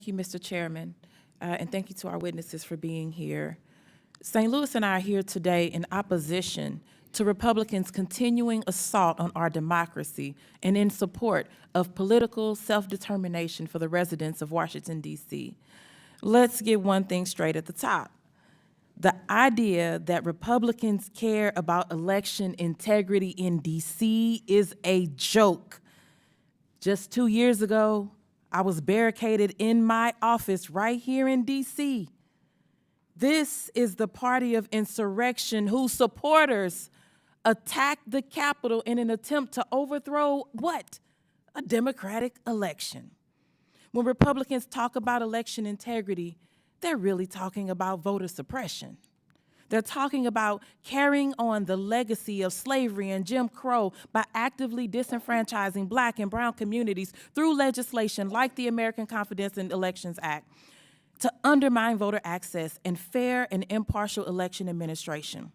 Thank you, Mr. Chairman, and thank you to our witnesses for being here. St. Louis and I are here today in opposition to Republicans' continuing assault on our democracy and in support of political self-determination for the residents of Washington, D.C. Let's get one thing straight at the top. The idea that Republicans care about election integrity in D.C. is a joke. Just 2 years ago, I was barricaded in my office right here in D.C. This is the party of insurrection whose supporters attacked the Capitol in an attempt to overthrow what? A democratic election. When Republicans talk about election integrity, they're really talking about voter suppression. They're talking about carrying on the legacy of slavery and Jim Crow by actively disenfranchising Black and brown communities through legislation like the American Confidence in Elections Act to undermine voter access and fair and impartial election administration.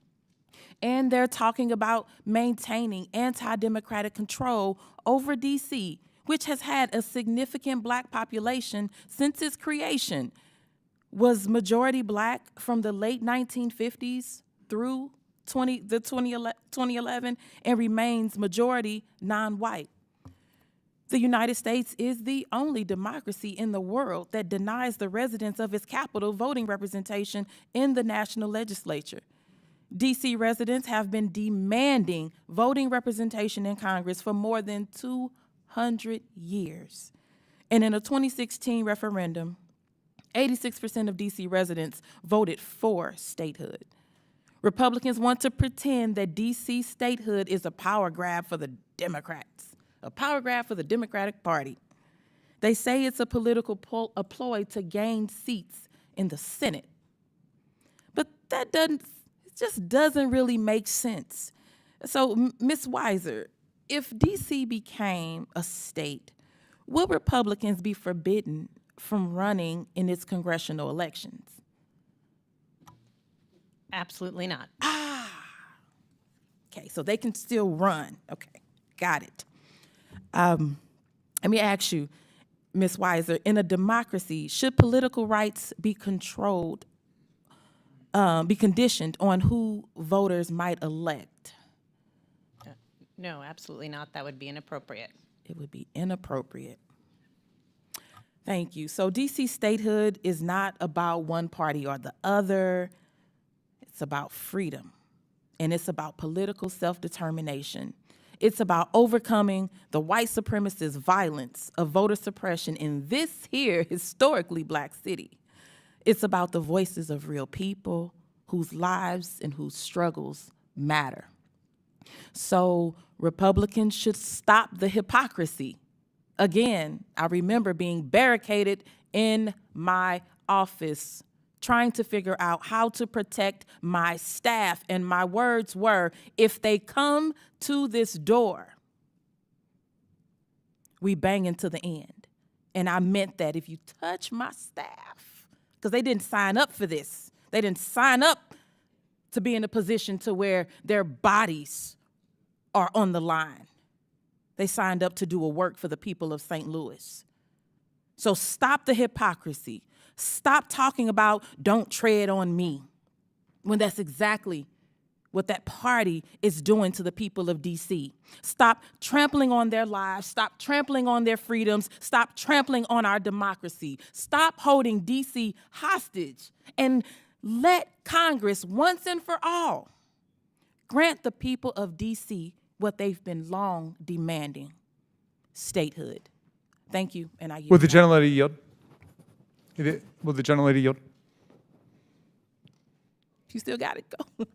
And they're talking about maintaining anti-democratic control over D.C., which has had a significant Black population since its creation, was majority Black from the late 1950s through 2011 and remains majority non-white. The United States is the only democracy in the world that denies the residents of its capital voting representation in the national legislature. D.C. residents have been demanding voting representation in Congress for more than 200 years. And in a 2016 referendum, 86% of D.C. residents voted for statehood. Republicans want to pretend that D.C. statehood is a power grab for the Democrats, a power grab for the Democratic Party. They say it's a political ploy to gain seats in the Senate. But that just doesn't really make sense. So, Ms. Weiser, if D.C. became a state, would Republicans be forbidden from running in its congressional elections? Absolutely not. Okay, so they can still run. Okay, got it. Let me ask you, Ms. Weiser, in a democracy, should political rights be controlled, be conditioned on who voters might elect? No, absolutely not. That would be inappropriate. It would be inappropriate. Thank you. So D.C. statehood is not about one party or the other. It's about freedom, and it's about political self-determination. It's about overcoming the white supremacist violence of voter suppression in this here historically Black city. It's about the voices of real people whose lives and whose struggles matter. So Republicans should stop the hypocrisy. Again, I remember being barricaded in my office trying to figure out how to protect my staff, and my words were, if they come to this door, we bang into the end. And I meant that. If you touch my staff, because they didn't sign up for this. They didn't sign up to be in a position to where their bodies are on the line. They signed up to do a work for the people of St. Louis. So stop the hypocrisy. Stop talking about don't tread on me, when that's exactly what that party is doing to the people of D.C. Stop trampling on their lives. Stop trampling on their freedoms. Stop trampling on our democracy. Stop holding D.C. hostage and let Congress, once and for all, grant the people of D.C. what they've been long demanding, statehood. Thank you, and I yield. Will the gentlelady yield? Will the gentlelady yield? You still got it, go.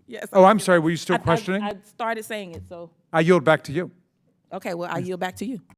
Yes. Oh, I'm sorry, were you still questioning? I started saying it, so. I yield back to you. Okay, well, I yield back to you.